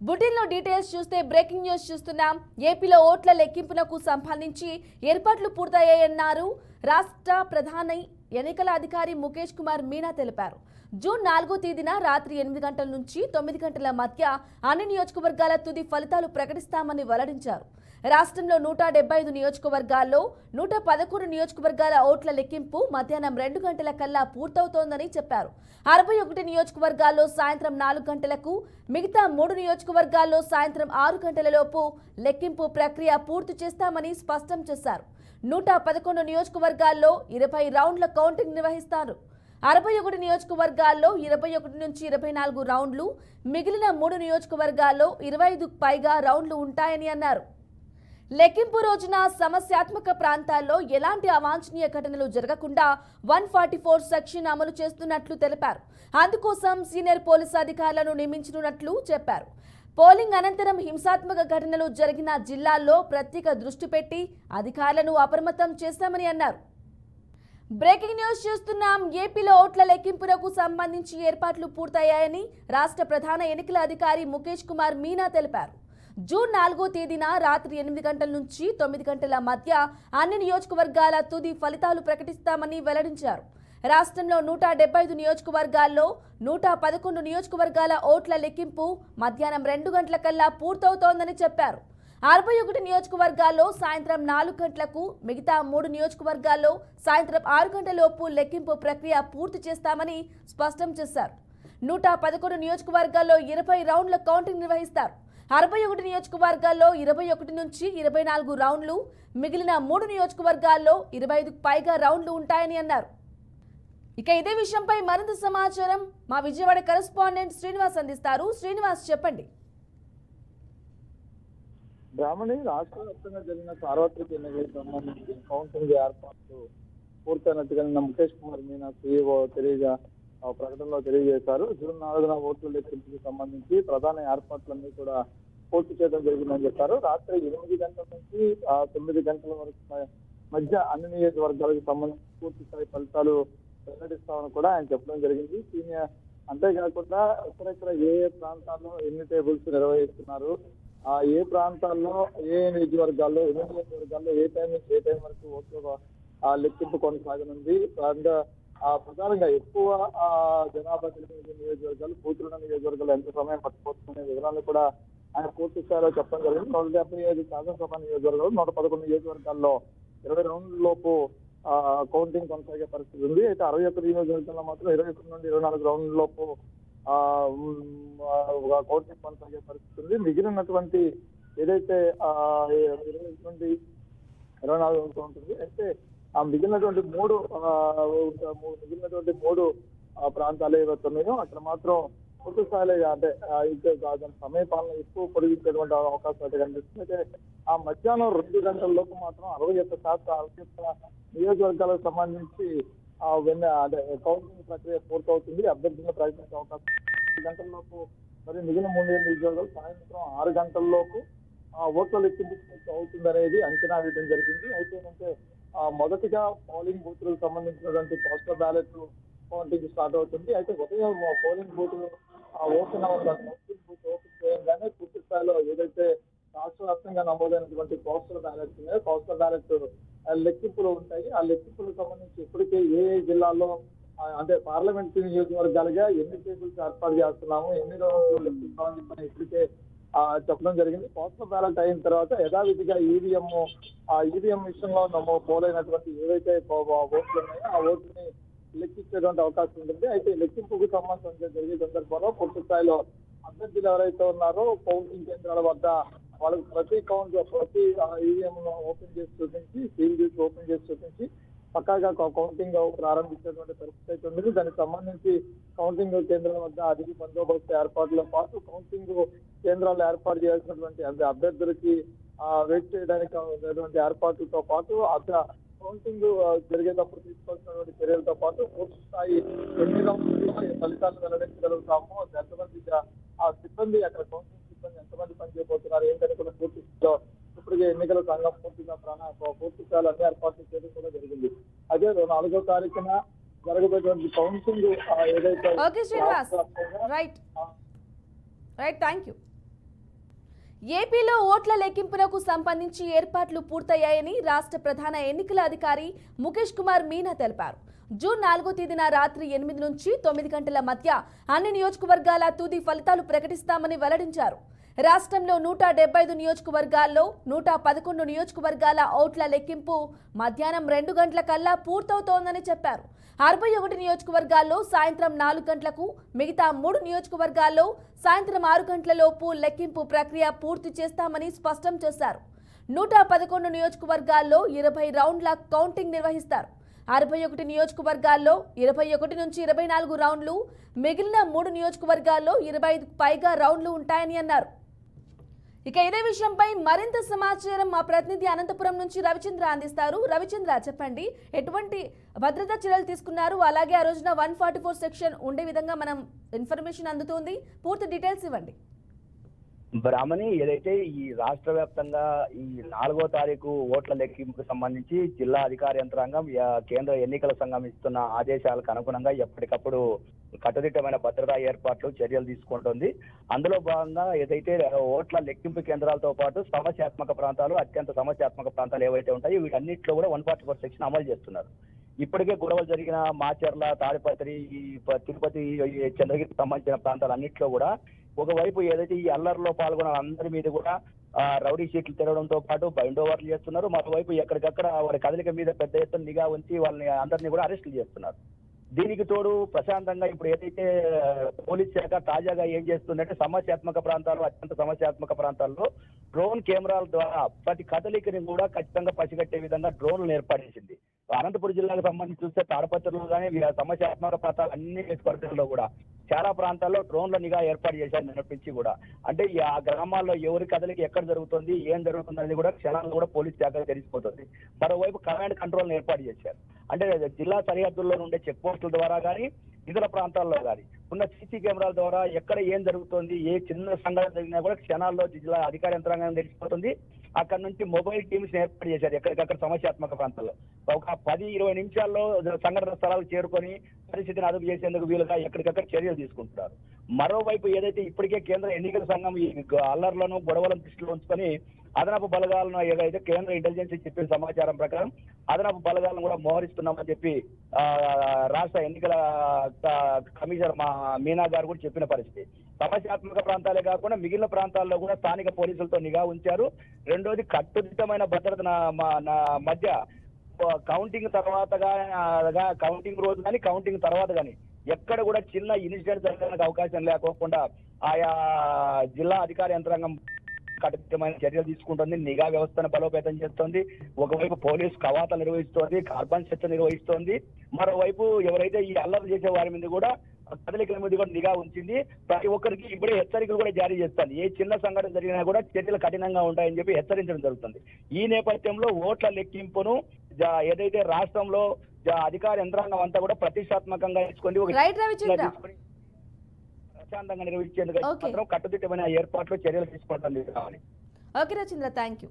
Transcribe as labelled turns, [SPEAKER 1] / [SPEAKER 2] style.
[SPEAKER 1] బులెటిన్లో డీటెయిల్స్ చూస్తే breaking news చూస్తున్నాం. ఏపీలో ఓట్ల లెక్కింపునకు సంబంధించి ఏర్పాట్లు పూర్తయ్యాయన్నారు రాష్ట్ర ప్రధాన ఎన్నికల అధికారి ముఖేష్ కుమార్ మీనా తెలిపారు. జూన్ 4వ తేదీన రాత్రి 8 గంటల నుంచి 9 గంటల మధ్య అన్ని నియోజకవర్గాల తుది ఫలితాలు ప్రకటిస్తామని వెల్లడించారు. రాష్ట్రంలో 175 నియోజకవర్గాల్లో 111 నియోజకవర్గాల ఓట్ల లెక్కింపు మధ్యాహ్నం 2 గంటల కల్లా పూర్తవుతోందని చెప్పారు. 61 నియోజకవర్గాల్లో సాయంత్రం 4 గంటలకు, మిగతా 3 నియోజకవర్గాల్లో సాయంత్రం 6 గంటలలోపు లెక్కింపు ప్రక్రియ పూర్తి చేస్తామని స్పష్టం చేశారు. 111 నియోజకవర్గాల్లో 20 రౌండ్ల కౌంటింగ్ నిర్వహిస్తారు. 61 నియోజకవర్గాల్లో 21 నుంచి 24 రౌండ్లు, మిగిలిన 3 నియోజకవర్గాల్లో 25కు పైగా రౌండ్లు ఉంటాయని అన్నారు. లెక్కింపు రోజున సమస్యాత్మక ప్రాంతాల్లో ఎలాంటి అవాంఛనీయ ఘటనలు జరగకుండా 144 సెక్షన్ అమలు చేస్తున్నట్లు తెలిపారు. అందుకోసం సీనియర్ పోలీసు అధికారులను నియమించనున్నట్లు చెప్పారు. పోలింగ్ అనంతరం హింసాత్మక ఘటనలు జరిగిన జిల్లాల్లో ప్రత్యేక దృష్టి పెట్టి అధికారులను అప్రమత్తం చేస్తామని అన్నారు. బ్రేకింగ్ న్యూస్ చూస్తున్నాం. ఏపీలో ఓట్ల లెక్కింపునకు సంబంధించి ఏర్పాట్లు పూర్తయ్యాయని రాష్ట్ర ప్రధాన ఎన్నికల అధికారి ముఖేష్ కుమార్ మీనా తెలిపారు. జూన్ 4వ తేదీన రాత్రి 8 గంటల నుంచి 9 గంటల మధ్య అన్ని నియోజకవర్గాల తుది ఫలితాలు ప్రకటిస్తామని వెల్లడించారు. రాష్ట్రంలో 175 నియోజకవర్గాల్లో 111 నియోజకవర్గాల ఓట్ల లెక్కింపు మధ్యాహ్నం 2 గంటల కల్లా పూర్తవుతోందని చెప్పారు. 61 నియోజకవర్గాల్లో సాయంత్రం 4 గంటలకు, మిగతా 3 నియోజకవర్గాల్లో సాయంత్రం 6 గంటలలోపు లెక్కింపు ప్రక్రియ పూర్తి చేస్తామని స్పష్టం చేశారు. 111 నియోజకవర్గాల్లో 20 రౌండ్ల కౌంటింగ్ నిర్వహిస్తారు. 61 నియోజకవర్గాల్లో 21 నుంచి 24 రౌండ్లు, మిగిలిన 3 నియోజకవర్గాల్లో 25కు పైగా రౌండ్లు ఉంటాయని అన్నారు. ఇక ఇదే విషయంపై మరింత సమాచారం మా విజయవాడ కరెస్పాండెంట్ శ్రీనివాస్ అందిస్తారు. శ్రీనివాస్, చెప్పండి.
[SPEAKER 2] బ్రాహ్మణి రాష్ట్ర వ్యాప్తంగా జరిగిన సార్వత్రిక ఎన్నికలకు సంబంధించి కౌంటింగ్ ఏర్పాట్లు పూర్తయినట్టుగా నిన్న ముఖేష్ కుమార్ మీనా సీఈఓ ప్రకటనలో తెలియజేశారు. జూన్ 4న ఓట్ల లెక్కింపుకు సంబంధించి ప్రధాన ఏర్పాట్లన్నీ కూడా పూర్తి చేయడం జరిగిందని చెప్పారు. రాత్రి 8 గంటల నుంచి 9 గంటల వరకు మధ్య అన్ని నియోజకవర్గాలకు సంబంధించి పూర్తి స్థాయి ఫలితాలు వెల్లడిస్తామని కూడా ఆయన చెప్పడం జరిగింది. అంతేకాకుండా ఎక్కడెక్కడ ఏ ప్రాంతాల్లో ఎన్ని టేబుల్స్ నిర్వహిస్తున్నారు, ఏ ప్రాంతాల్లో ఏ నియోజకవర్గాల్లో ఎన్ని నియోజకవర్గాల్లో ఏ టైం నుంచి ఏ టైం వరకు ఓట్ల లెక్కింపు కొనసాగనుంది, ప్రధానంగా ఎక్కువ జనాభా కలిగిన నియోజకవర్గాలు, కూతురున్న నియోజకవర్గాలు ఎంత సమయం పట్టుకోవచ్చనే వివరాలు కూడా ఆయన పూర్తి స్థాయిలో చెప్పడం జరిగింది. 175 శాసనసభ నియోజకవర్గాలు, 111 నియోజకవర్గాల్లో 20 రౌండ్ల లోపు కౌంటింగ్ కొనసాగే పరిస్థితి ఉంది. అయితే 61 నియోజకవర్గాల్లో మాత్రం 21 నుండి 24 రౌండ్ల లోపు కౌంటింగ్ కొనసాగే పరిస్థితి ఉంది. మిగిలినటువంటి ఏదైతే 20 నుండి 24 ఉంటుంది. అయితే ఆ మిగిలినటువంటి మూడు ప్రాంతాలు ఏవైతే ఉన్నాయో అక్కడ మాత్రం పూర్తి స్థాయిలో అంటే సమయ పాలన ఎక్కువ పొడిగించేటువంటి అవకాశం అయితే కనిపిస్తుంది. అయితే ఆ మధ్యాహ్నం 2 గంటల లోపు మాత్రం 61 నియోజకవర్గాలకు సంబంధించి కౌంటింగ్ ప్రక్రియ పూర్తవుతుంది. అభ్యర్థులను ప్రకటించే అవకాశం 2 గంటల లోపు, మరి మిగిలిన 3 నియోజకవర్గాలు సాయంత్రం 6 గంటల లోపు ఓట్ల లెక్కింపు అవుతుందనేది అంచనా వేయడం జరిగింది. అయితే మొదటిగా పోలింగ్ బూత్లకు సంబంధించినటువంటి పోస్టల్ బ్యాలెట్ కౌంటింగ్ స్టార్ట్ అవుతుంది. అయితే ఉదయం పోలింగ్ బూత్లు ఓపెన్ చేయగానే పూర్తి స్థాయిలో ఏదైతే రాష్ట్ర వ్యాప్తంగా నమోదైనటువంటి పోస్టల్ బ్యాలెట్స్ ఉన్నాయో పోస్టల్ బ్యాలెట్ లెక్కింపులు ఉంటాయి. ఆ లెక్కింపులకు సంబంధించి ఇప్పటికే ఏ జిల్లాల్లో అంటే పార్లమెంట్ నియోజకవర్గాలుగా ఎన్ని టేబుల్స్ ఏర్పాటు చేస్తున్నాము, ఎన్ని రోజులు లెక్కిస్తామని చెప్పి ఇప్పటికే చెప్పడం జరిగింది. పోస్టల్ బ్యాలెట్ అయిన తర్వాత యథావిధిగా ఈవీఎం విషయంలో పోలైనటువంటి ఏవైతే ఓట్లు ఉన్నాయో ఆ ఓట్లని లెక్కించేటువంటి అవకాశం ఉంటుంది. అయితే లెక్కింపుకు సంబంధించి జరిగే సందర్భంలో పూర్తి స్థాయిలో అభ్యర్థులు ఎవరైతే ఉన్నారో కౌంటింగ్ కేంద్రాల వద్ద వాళ్ళకి ప్రతి ఈవీఎం ఓపెన్ చేసి చూపించి, సీల్ చేసి ఓపెన్ చేసి చూపించి పక్కాగా కౌంటింగ్ ప్రారంభించేటువంటి పరిస్థితి అయితే ఉంది. దానికి సంబంధించి కౌంటింగ్ కేంద్రాల వద్ద అధిక బందోబస్తు ఏర్పాట్లతో పాటు కౌంటింగ్ కేంద్రాలు ఏర్పాటు చేయాల్సినటువంటి అభ్యర్థులకి వెయిట్ చేయడానికి ఉన్నటువంటి ఏర్పాట్లతో పాటు అక్కడ కౌంటింగ్ జరిగేటప్పుడు తీసుకోవాల్సినటువంటి చర్యలతో పాటు పూర్తి స్థాయి ఎన్ని రౌండ్లు ఫలితాలు వెల్లడించగలుగుతాము, ఎంతమంది సిబ్బంది అక్కడ కౌంటింగ్ సిబ్బంది ఎంతమంది పనిచేయబోతున్నారు ఏంటని కూడా పూర్తి స్థాయిలో ఇప్పటికే ఎన్నికల సంఘం పూర్తి స్థాయిలో అన్ని ఏర్పాట్లు చేయడం కూడా జరిగింది. అదే 4వ తారీఖున జరగబోయేటువంటి కౌంటింగ్ ఏదైతే
[SPEAKER 1] okay Srinivas, right, thank you. ఏపీలో ఓట్ల లెక్కింపునకు సంబంధించి ఏర్పాట్లు పూర్తయ్యాయని రాష్ట్ర ప్రధాన ఎన్నికల అధికారి ముఖేష్ కుమార్ మీనా తెలిపారు. జూన్ 4వ తేదీన రాత్రి 8 నుంచి 9 గంటల మధ్య అన్ని నియోజకవర్గాల తుది ఫలితాలు ప్రకటిస్తామని వెల్లడించారు. రాష్ట్రంలో 175 నియోజకవర్గాల్లో 111 నియోజకవర్గాల ఓట్ల లెక్కింపు మధ్యాహ్నం 2 గంటల కల్లా పూర్తవుతోందని చెప్పారు. 61 నియోజకవర్గాల్లో సాయంత్రం 4 గంటలకు, మిగతా 3 నియోజకవర్గాల్లో సాయంత్రం 6 గంటలలోపు లెక్కింపు ప్రక్రియ పూర్తి చేస్తామని స్పష్టం చేశారు. 111 నియోజకవర్గాల్లో 20 రౌండ్ల కౌంటింగ్ నిర్వహిస్తారు. 61 నియోజకవర్గాల్లో 21 నుంచి 24 రౌండ్లు, మిగిలిన 3 నియోజకవర్గాల్లో 25కు పైగా రౌండ్లు ఉంటాయని అన్నారు. ఇక ఇదే విషయంపై మరింత సమాచారం మా ప్రతినిధి అనంతపురం నుంచి రవిచంద్ర అందిస్తారు. రవిచంద్ర, చెప్పండి, ఎటువంటి భద్రతా చర్యలు తీసుకున్నారు? అలాగే ఆ రోజున 144 సెక్షన్ ఉండే విధంగా మనం ఇన్ఫర్మేషన్ అందుతుంది. పూర్తి డీటెయిల్స్ ఇవ్వండి.
[SPEAKER 3] బ్రాహ్మణి, ఏదైతే ఈ రాష్ట్ర వ్యాప్తంగా ఈ 4వ తారీఖు ఓట్ల లెక్కింపుకు సంబంధించి జిల్లా అధికార యంత్రాంగం, కేంద్ర ఎన్నికల సంఘం ఇస్తున్న ఆదేశాలకు అనుగుణంగా ఎప్పటికప్పుడు కట్టుదిట్టమైన భద్రతా ఏర్పాట్లు, చర్యలు తీసుకుంటుంది. అందులో భాగంగా ఏదైతే ఓట్ల లెక్కింపు కేంద్రాలతో పాటు సమస్యాత్మక ప్రాంతాలు, అత్యంత సమస్యాత్మక ప్రాంతాలు ఏవైతే ఉంటాయో వీటన్నిటిలో కూడా 144 సెక్షన్ అమలు చేస్తున్నారు. ఇప్పటికే గొడవలు జరిగిన మాచర్ల, తాడిపత్రి, తిరుపతి, చంద్రగిరికి సంబంధించిన ప్రాంతాలన్నింటిలో కూడా ఒకవైపు ఏదైతే ఈ అల్లర్లో పాల్గొన్న అందరి మీద కూడా రౌడీ షీట్లు తిరగడంతో పాటు బైండ్ ఓవర్లు చేస్తున్నారు. మరోవైపు ఎక్కడికక్కడ వారి కదలిక మీద పెద్ద ఎత్తున నిఘా ఉంచి వాళ్ళని అందరినీ కూడా అరెస్టులు చేస్తున్నారు. దీనికి తోడు ప్రశాంతంగా ఇప్పుడు ఏదైతే పోలీస్ శాఖ తాజాగా ఏం చేస్తుందంటే సమస్యాత్మక ప్రాంతాలు, అత్యంత సమస్యాత్మక ప్రాంతాల్లో డ్రోన్ కెమెరాల ద్వారా ప్రతి కదలికని కూడా ఖచ్చితంగా పసిగట్టే విధంగా డ్రోన్లు ఏర్పాటు. అనంతపురం జిల్లాకు సంబంధించి చూస్తే తాడపత్రిలో కానీ సమస్యాత్మక ప్రాంతాలు అన్ని నియోజకవర్గాల్లో కూడా చాలా ప్రాంతాల్లో డ్రోన్ల నిఘా ఏర్పాటు చేశారు నిన్నటి నుంచి కూడా. అంటే ఆ గ్రామాల్లో ఎవరి కదలిక ఎక్కడ జరుగుతుంది, ఏం జరుగుతుంది అనేది కూడా క్షణాల్లో కూడా పోలీస్ శాఖ తెలిసిపోతుంది. మరోవైపు కమాండ్ కంట్రోల్ ఏర్పాటు చేశారు. అంటే జిల్లా సరిహద్దుల్లో ఉండే చెక్ పోస్టుల ద్వారా కానీ, ఇతర ప్రాంతాల్లో కానీ ఉన్న సీసీ కెమెరాల ద్వారా ఎక్కడ ఏం జరుగుతుంది, ఏ చిన్న సంఘటన జరిగినా కూడా క్షణాల్లో జిల్లా అధికార యంత్రాంగం తెలిసిపోతుంది. అక్కడ నుంచి మొబైల్ టీమ్స్ ఏర్పాటు చేశారు ఎక్కడికక్కడ సమస్యాత్మక ప్రాంతాల్లో. ఒక 10-20 నిమిషాల్లో సంఘటన స్థలాలకు చేరుకొని పరిస్థితిని అదుపు చేసేందుకు వీలుగా ఎక్కడికక్కడ చర్యలు తీసుకుంటున్నారు. మరోవైపు ఏదైతే ఇప్పటికే కేంద్ర ఎన్నికల సంఘం ఈ అల్లర్లను, గొడవలను దృష్టిలో ఉంచుకొని అదనపు బలగాలను, ఏదైతే కేంద్ర ఇంటెలిజెన్స్ చెప్పిన సమాచారం ప్రకారం అదనపు బలగాలను కూడా మోహరిస్తున్నామని చెప్పి రాష్ట్ర ఎన్నికల కమిషనర్ మీనా గారు కూడా చెప్పిన పరిస్థితి. సమస్యాత్మక ప్రాంతాలే కాకుండా మిగిలిన ప్రాంతాల్లో కూడా స్థానిక పోలీసులతో నిఘా ఉంచారు. రెండోది కట్టుదిట్టమైన భద్రత మధ్య కౌంటింగ్ తర్వాతగా, కౌంటింగ్ రోజు కానీ కౌంటింగ్ తర్వాత కానీ ఎక్కడ కూడా చిన్న ఇన్సిడెంట్ జరగడానికి అవకాశం లేకోకుండా ఆయా జిల్లా అధికార యంత్రాంగం కట్టుదిట్టమైన చర్యలు తీసుకుంటుంది. నిఘా వ్యవస్థను బలోపేతం చేస్తోంది. ఒకవైపు పోలీసు కవాతలు నిర్వహిస్తోంది, కార్బన్ చర్చ నిర్వహిస్తోంది. మరోవైపు ఎవరైతే ఈ అల్లర్లు చేసే వారి మీద కూడా కదలికల మీద కూడా నిఘా ఉంచింది. ప్రతి ఒక్కరికి ఇప్పుడే హెచ్చరికలు కూడా జారీ చేస్తుంది. ఏ చిన్న సంఘటన జరిగినా కూడా చర్యలు కఠినంగా ఉంటాయని చెప్పి హెచ్చరించడం జరుగుతుంది. ఈ నేపథ్యంలో ఓట్ల లెక్కింపును ఏదైతే రాష్ట్రంలో అధికార యంత్రాంగం అంతా కూడా ప్రతిష్టాత్మకంగా తీసుకొని ప్రశాంతంగా నిర్వహించేందుకు మాత్రం కట్టుదిట్టమైన ఏర్పాట్లు, చర్యలు తీసుకుంటుంది.
[SPEAKER 1] Okay Ravichandra, thank you.